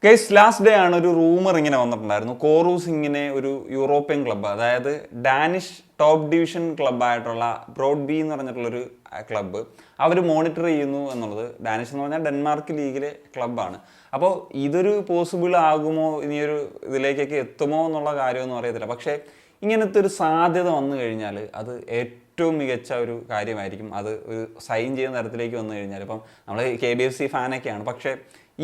Guys last day ആണ് ഒരു rumour ഇങ്ങനെ വന്നിട്ടുണ്ടായിരുന്നു. കോറൂസ് ഇങ്ങനെ ഒരു യൂറോപ്യൻ ക്ലബ്ബ്, അതായത് ഡാനിഷ് ടോപ്പ് ഡിവിഷൻ ക്ലബ്ബായിട്ടുള്ള ബ്രോഡ്ബി എന്ന് പറഞ്ഞിട്ടുള്ളൊരു ക്ലബ്ബ് അവർ മോണിറ്റർ ചെയ്യുന്നു എന്നുള്ളത്. ഡാനിഷ് എന്ന് പറഞ്ഞാൽ ഡെൻമാർക്ക് ലീഗിലെ ക്ലബ്ബാണ്. അപ്പോൾ ഇതൊരു പോസിബിൾ ആകുമോ, ഇനിയൊരു ഇതിലേക്കൊക്കെ എത്തുമോ എന്നുള്ള കാര്യമൊന്നും അറിയത്തില്ല. പക്ഷേ ഇങ്ങനത്തെ ഒരു സാധ്യത വന്നു കഴിഞ്ഞാൽ അത് ഏറ്റവും മികച്ച ഒരു കാര്യമായിരിക്കും. അത് ഒരു സൈൻ ചെയ്യുന്ന തരത്തിലേക്ക് വന്നു കഴിഞ്ഞാൽ, ഇപ്പം നമ്മൾ KBFC ഫാനൊക്കെയാണ്, പക്ഷേ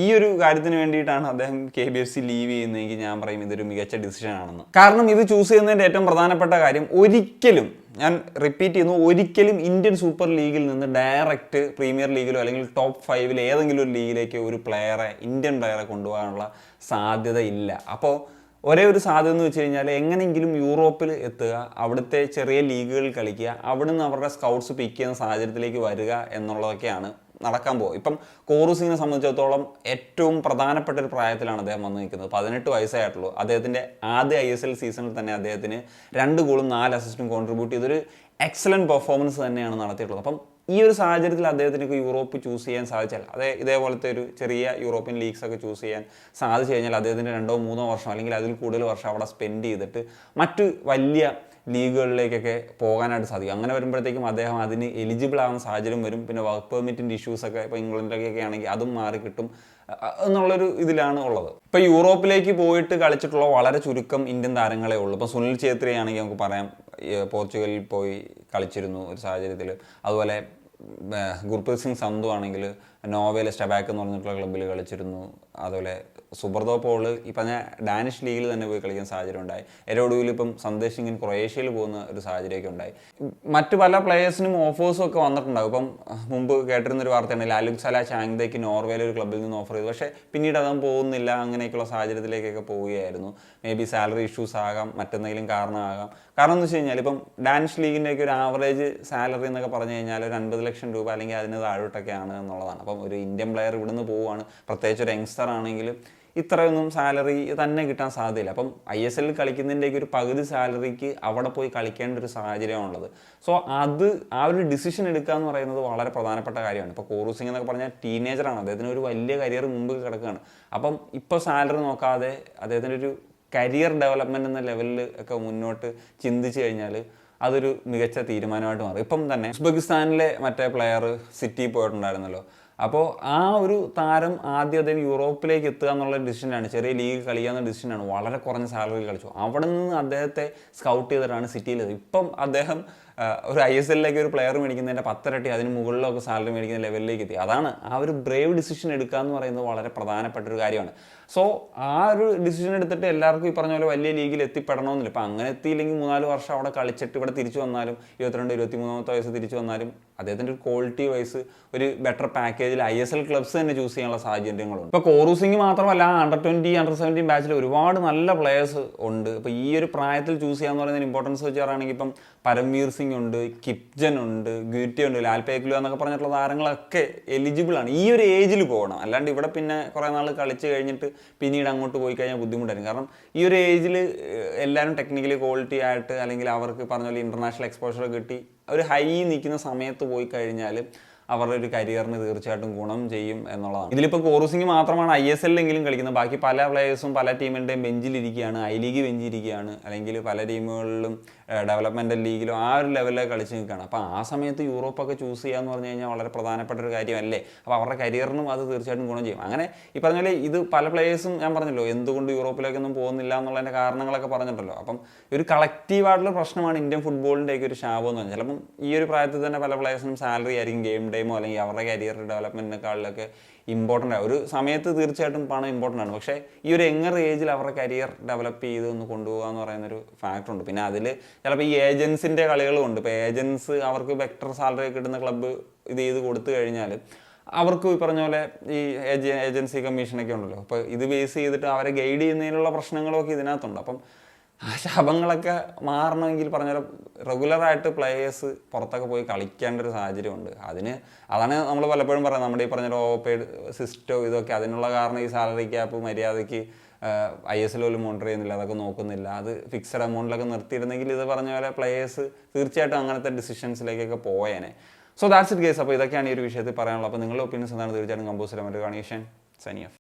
ഈ ഒരു കാര്യത്തിന് വേണ്ടിയിട്ടാണ് അദ്ദേഹം KBFC ലീവ് ചെയ്യുന്നതെങ്കിൽ ഞാൻ പറയും ഇതൊരു മികച്ച ഡിസിഷൻ ആണെന്ന്. കാരണം ഇത് ചൂസ് ചെയ്യുന്നതിൻ്റെ ഏറ്റവും പ്രധാനപ്പെട്ട കാര്യം, ഒരിക്കലും, ഞാൻ റിപ്പീറ്റ് ചെയ്യുന്നു, ഒരിക്കലും ഇന്ത്യൻ സൂപ്പർ ലീഗിൽ നിന്ന് ഡയറക്റ്റ് പ്രീമിയർ ലീഗിലോ അല്ലെങ്കിൽ ടോപ്പ് 5 ഏതെങ്കിലും ഒരു ലീഗിലേക്ക് ഒരു ഇന്ത്യൻ പ്ലെയറെ കൊണ്ടുപോകാനുള്ള സാധ്യത ഇല്ല. അപ്പോൾ ഒരേ ഒരു സാധ്യത എന്ന് വെച്ച് കഴിഞ്ഞാൽ എങ്ങനെയെങ്കിലും യൂറോപ്പിൽ എത്തുക, അവിടുത്തെ ചെറിയ ലീഗുകളിൽ കളിക്കുക, അവിടെ നിന്ന് അവരുടെ സ്കൗട്ട്സ് പിക്ക് ചെയ്യുന്ന സാഹചര്യത്തിലേക്ക് വരിക എന്നുള്ളതൊക്കെയാണ് നടക്കാൻ പോകും. ഇപ്പം കോറൂസിനെ സംബന്ധിച്ചിടത്തോളം ഏറ്റവും പ്രധാനപ്പെട്ട ഒരു പ്രായത്തിലാണ് അദ്ദേഹം വന്ന് നിൽക്കുന്നത്. 18 വയസ്സായിട്ടുള്ളൂ. അദ്ദേഹത്തിൻ്റെ ആദ്യ ISL സീസണിൽ തന്നെ അദ്ദേഹത്തിന് 2 ഗോളും 4 അസിസ്റ്റും കോൺട്രിബ്യൂട്ട് ചെയ്തൊരു എക്സലൻറ്റ് പെർഫോമൻസ് തന്നെയാണ് നടത്തിയിട്ടുള്ളത്. അപ്പം ഈ ഒരു സാഹചര്യത്തിൽ അദ്ദേഹത്തിന് യൂറോപ്പ് ചൂസ് ചെയ്യാൻ സാധിച്ചാൽ, ഇതേപോലത്തെ ഒരു ചെറിയ യൂറോപ്യൻ ലീഗ്സ് ഒക്കെ ചൂസ് ചെയ്യാൻ സാധിച്ചു കഴിഞ്ഞാൽ അദ്ദേഹത്തിന് 2-3 വർഷം അല്ലെങ്കിൽ അതിൽ കൂടുതൽ വർഷം അവിടെ സ്പെൻഡ് ചെയ്തിട്ട് മറ്റ് വലിയ ലീഗുകളിലേക്കൊക്കെ പോകാനായിട്ട് സാധിക്കും. അങ്ങനെ വരുമ്പോഴത്തേക്കും അദ്ദേഹം അതിന് എലിജിബിൾ ആവുന്ന സാഹചര്യം വരും. പിന്നെ വർക്ക് പെർമിറ്റിൻ്റെ ഇഷ്യൂസൊക്കെ ഇപ്പോൾ ഇംഗ്ലണ്ടിലൊക്കെ ആണെങ്കിൽ അതും മാറി കിട്ടും എന്നുള്ളൊരു ഇതിലാണ് ഉള്ളത്. ഇപ്പോൾ യൂറോപ്പിലേക്ക് പോയിട്ട് കളിച്ചിട്ടുള്ള വളരെ ചുരുക്കം ഇന്ത്യൻ താരങ്ങളേ ഉള്ളൂ. ഇപ്പോൾ സുനിൽ ഛേത്രി ആണെങ്കിൽ നമുക്ക് പറയാം, പോർച്ചുഗലിൽ പോയി കളിച്ചിരുന്നു ഒരു സാഹചര്യത്തിൽ. അതുപോലെ ഗുർപ്രീത് സിംഗ് സന്ധു ആണെങ്കിൽ നോർവേയിലെ സ്റ്റെബാക്ക് എന്ന് പറഞ്ഞിട്ടുള്ള ക്ലബ്ബിൽ കളിച്ചിരുന്നു. അതുപോലെ സുബ്രതോ പോൾ ഈ പറഞ്ഞ ഡാനിഷ് ലീഗിൽ തന്നെ പോയി കളിക്കാൻ സാഹചര്യം ഉണ്ടായി. ഏറ്റവും ഇപ്പം സന്ദേശ് സിംഗിന് ക്രൊയേഷ്യയിൽ പോകുന്ന ഒരു സാഹചര്യമൊക്കെ ഉണ്ടായി. മറ്റു പല പ്ലേയേഴ്സിനും ഓഫേഴ്സും ഒക്കെ വന്നിട്ടുണ്ടാകും. ഇപ്പം മുമ്പ് കേട്ടിരുന്നൊരു വാർത്തയാണ്, ലാലുക് സല ചാങ്തയ്ക്ക് നോർവേയിലെ ഒരു ക്ലബ്ബിൽ നിന്ന് ഓഫർ ചെയ്തു, പക്ഷേ പിന്നീട് അതും പോകുന്നില്ല. അങ്ങനെയൊക്കെയുള്ള സാഹചര്യത്തിലേക്കൊക്കെ പോവുകയായിരുന്നു. മേ ബി സാലറി ഇഷ്യൂസ് ആകാം, മറ്റെന്തെങ്കിലും കാരണമാകാം. കാരണം എന്ന് വെച്ച് കഴിഞ്ഞാൽ ഇപ്പം ഡാനിഷ് ലീഗിൻ്റെയൊക്കെ ഒരു ആവറേജ് സാലറി എന്നൊക്കെ പറഞ്ഞു കഴിഞ്ഞാൽ ഒരു 50 ലക്ഷം രൂപ അല്ലെങ്കിൽ അതിന് താഴോട്ടൊക്കെയാണ് എന്നുള്ളതാണ്. അപ്പം ഒരു ഇന്ത്യൻ പ്ലെയർ ഇവിടുന്ന് പോവുകയാണ്, പ്രത്യേകിച്ച് ഒരു യങ്സ്റ്റർ ആണെങ്കിൽ ഇത്രയൊന്നും സാലറി തന്നെ കിട്ടാൻ സാധ്യതയില്ല. അപ്പം ISL കളിക്കുന്നതിൻ്റെയൊക്കെ ഒരു പകുതി സാലറിക്ക് അവിടെ പോയി കളിക്കേണ്ട ഒരു സാഹചര്യമാണുള്ളത്. സോ ആ ഒരു ഡിസിഷൻ എടുക്കുക എന്ന് പറയുന്നത് വളരെ പ്രധാനപ്പെട്ട കാര്യമാണ്. ഇപ്പോൾ കോറൂസ് സിംഗ് എന്നൊക്കെ പറഞ്ഞാൽ ടീനേജറാണ്, അദ്ദേഹത്തിന് ഒരു വലിയ കരിയർ മുമ്പ് കിടക്കുകയാണ്. അപ്പം ഇപ്പോൾ സാലറി നോക്കാതെ അദ്ദേഹത്തിൻ്റെ ഒരു കരിയർ ഡെവലപ്മെൻറ്റ് എന്ന ലെവലിൽ ഒക്കെ മുന്നോട്ട് ചിന്തിച്ചു കഴിഞ്ഞാൽ അതൊരു മികച്ച തീരുമാനമായിട്ട് മാറും. ഇപ്പം തന്നെ ഉസ്ബെക്കിസ്ഥാനിലെ മറ്റേ പ്ലെയർ സിറ്റിയിൽ പോയിട്ടുണ്ടായിരുന്നല്ലോ. അപ്പോൾ ആ ഒരു താരം ആദ്യം അദ്ദേഹം യൂറോപ്പിലേക്ക് എത്തുക എന്നുള്ള ഡിസിഷനാണ്, ചെറിയ ലീഗ് കളിക്കാവുന്ന ഡിസിഷനാണ്. വളരെ കുറഞ്ഞ സാലറി കളിച്ചു. അവിടെ നിന്ന് അദ്ദേഹത്തെ സ്കൗട്ട് ചെയ്തിട്ടാണ് സിറ്റിയിലെത്തി. ഇപ്പം അദ്ദേഹം ഒരു ISLലേക്ക് ഒരു പ്ലെയർ മേടിക്കുന്നതിൻ്റെ 10 ഇരട്ടി അതിന് മുകളിലൊക്കെ സാലറി മേടിക്കുന്ന ലെവലിലേക്ക് എത്തി. അതാണ് ആ ഒരു ബ്രേവ് ഡിസിഷൻ എടുക്കുക എന്ന് പറയുന്നത് വളരെ പ്രധാനപ്പെട്ട ഒരു കാര്യമാണ്. സോ ആ ഒരു ഡിസിഷൻ എടുത്തിട്ട് എല്ലാവർക്കും ഈ പറഞ്ഞ പോലെ വലിയ ലീഗിൽ എത്തിപ്പെടണമെന്നില്ല. ഇപ്പം അങ്ങനെ എത്തിയില്ലെങ്കിൽ 3-4 വർഷം അവിടെ കളിച്ചിട്ട് ഇവിടെ തിരിച്ചു വന്നാലും 22-23 വയസ്സ് തിരിച്ചു വന്നാലും അദ്ദേഹത്തിൻ്റെ ഒരു ക്വാളിറ്റി വൈസ് ഒരു ബെറ്റർ പാക്കേജിൽ ISL ക്ലബ്സ് തന്നെ ചൂസ് ചെയ്യാനുള്ള സാഹചര്യങ്ങളുണ്ട്. ഇപ്പോൾ കോറൂസ് സിംഗ് മാത്രമല്ല, Under-20, Under-17 ബാച്ചിൽ ഒരുപാട് നല്ല പ്ലെയേഴ്സ് ഉണ്ട്. ഇപ്പോൾ ഈ ഒരു പ്രായത്തിൽ ചൂസ് ചെയ്യാന്ന് പറയുന്നതിന് ഇമ്പോർട്ടൻസ് വെച്ച് പറയുകയാണെങ്കിൽ ഇപ്പം പരംവീർ സിംഗ് ഉണ്ട്, കിപ്ജൻ ഉണ്ട്, ഗ്യൂറ്റി ഉണ്ട്, ലാൽപേക്ലു എന്നൊക്കെ പറഞ്ഞിട്ടുള്ള താരങ്ങളൊക്കെ എലിജിബിൾ ആണ്. ഈ ഒരു ഏജിൽ പോകണം. അല്ലാണ്ട് ഇവിടെ പിന്നെ കുറേ നാൾ കളിച്ച് കഴിഞ്ഞിട്ട് പിന്നീട് അങ്ങോട്ട് പോയി കഴിഞ്ഞാൽ ബുദ്ധിമുട്ടായിരിക്കും. കാരണം ഈ ഒരു ഏജിൽ എല്ലാവരും ടെക്നിക്കലി ക്വാളിറ്റി ആയിട്ട് അല്ലെങ്കിൽ അവർക്ക് പറഞ്ഞ പോലെ ഇൻ്റർനാഷണൽ എക്സ്പോഷർ കിട്ടി ഒരു ഹൈ നിൽക്കുന്ന സമയത്ത് പോയി കഴിഞ്ഞാൽ അവരുടെ ഒരു കരിയറിന് തീർച്ചയായിട്ടും ഗുണം ചെയ്യും എന്നുള്ളതാണ്. ഇതിലിപ്പോൾ കോറൂസ് സിംഗ് മാത്രമാണ് ISLെങ്കിലും കളിക്കുന്നത്. ബാക്കി പല പ്ലേയേഴ്സും പല ടീമിൻ്റെയും ബെഞ്ചിലിരിക്കുകയാണ്, ലീഗ് ബെഞ്ചിരിക്കുകയാണ്, അല്ലെങ്കിൽ പല ടീമുകളിലും ഡെവലപ്മെൻ്റൽ ലീഗിലും ആ ഒരു ലെവലിൽ കളിച്ച് നിൽക്കുകയാണ്. അപ്പോൾ ആ സമയത്ത് യൂറോപ്പൊക്കെ ചൂസ് ചെയ്യുക എന്ന് പറഞ്ഞു കഴിഞ്ഞാൽ വളരെ പ്രധാനപ്പെട്ട ഒരു കാര്യമല്ലേ. അപ്പോൾ അവരുടെ കരിയറിനും അത് തീർച്ചയായിട്ടും ഗുണം ചെയ്യും. അങ്ങനെ ഈ പറഞ്ഞ പോലെ ഇത് പല പ്ലേയേഴ്സും ഞാൻ പറഞ്ഞല്ലോ എന്തുകൊണ്ട് യൂറോപ്പിലേക്കൊന്നും പോകുന്നില്ല എന്നുള്ളതിൻ്റെ കാരണങ്ങളൊക്കെ പറഞ്ഞിട്ടല്ലോ. അപ്പം ഒരു കളക്റ്റീവായിട്ടുള്ള പ്രശ്നമാണ് ഇന്ത്യൻ ഫുട്ബോളിൻ്റെയൊക്കെ ഒരു ശാപം എന്ന് പറഞ്ഞാൽ. ചിലപ്പം ഈ ഒരു പ്രായത്തിൽ തന്നെ പല പ്ലേയേഴ്സിനും സാലറി ആയിരിക്കും ഗെയിം ടൈമോ അല്ലെങ്കിൽ അവരുടെ കരിയർ ഡെവലപ്മെൻറ്റിനെക്കാളിലൊക്കെ ഇമ്പോർട്ടൻ്റ് ആണ്. ഒരു സമയത്ത് തീർച്ചയായിട്ടും പണം ഇമ്പോർട്ടൻ്റ് ആണ്. പക്ഷേ ഈ ഒരു യങ്ങർ ഏജിൽ അവരുടെ കരിയർ ഡെവലപ്പ് ചെയ്ത് ഒന്ന് കൊണ്ടുപോകുക എന്ന് പറയുന്നൊരു ഫാക്ടറുണ്ട്. പിന്നെ അതിൽ ചിലപ്പോൾ ഈ ഏജൻസിൻ്റെ കളികളുമുണ്ട്. ഇപ്പോൾ ഏജൻസ് അവർക്ക് ബെറ്റർ സാലറി കിട്ടുന്ന ക്ലബ്ബ് ഇത് ചെയ്ത് കൊടുത്തു കഴിഞ്ഞാൽ അവർക്ക് ഈ പറഞ്ഞ പോലെ ഈ ഏജൻസി കമ്മീഷനൊക്കെ ഉണ്ടല്ലോ. അപ്പോൾ ഇത് ബേസ് ചെയ്തിട്ട് അവരെ ഗൈഡ് ചെയ്യുന്നതിനുള്ള പ്രശ്നങ്ങളൊക്കെ ഇതിനകത്തുണ്ട്. അപ്പം ആ ശാപങ്ങളൊക്കെ മാറണമെങ്കിൽ പറഞ്ഞ റെഗുലറായിട്ട് പ്ലേയേഴ്സ് പുറത്തൊക്കെ പോയി കളിക്കേണ്ട ഒരു സാഹചര്യമുണ്ട്. അതാണ് നമ്മൾ പലപ്പോഴും പറയുന്നത്, നമ്മുടെ ഈ പറഞ്ഞ ഓവർപെയ്ഡ് സിസ്റ്റം ഇതൊക്കെ അതിനുള്ള കാരണം ഈ സാലറി ക്യാപ്പ് മര്യാദയ്ക്ക് ISL പോലും മോണിറ്റർ ചെയ്യുന്നില്ല, അതൊക്കെ നോക്കുന്നില്ല. അത് ഫിക്സഡ് എമൗണ്ടിലൊക്കെ നിർത്തിയിരുന്നെങ്കിൽ ഇത് പറഞ്ഞ പോലെ പ്ലേയേഴ്സ് തീർച്ചയായിട്ടും അങ്ങനത്തെ ഡിസിഷൻസിലേക്കൊക്കെ പോയേനെ. So that's it guys. അപ്പോൾ ഇതൊക്കെയാണ് ഈ ഒരു വിഷയത്തിൽ പറയാനുള്ളത്. അപ്പോൾ നിങ്ങളുടെ ഒപ്പീനിയൻസ് എന്താണ് തീർച്ചയായിട്ടും കമ്പോസ് ചെയ്യാൻ പറ്റുക. Signing off.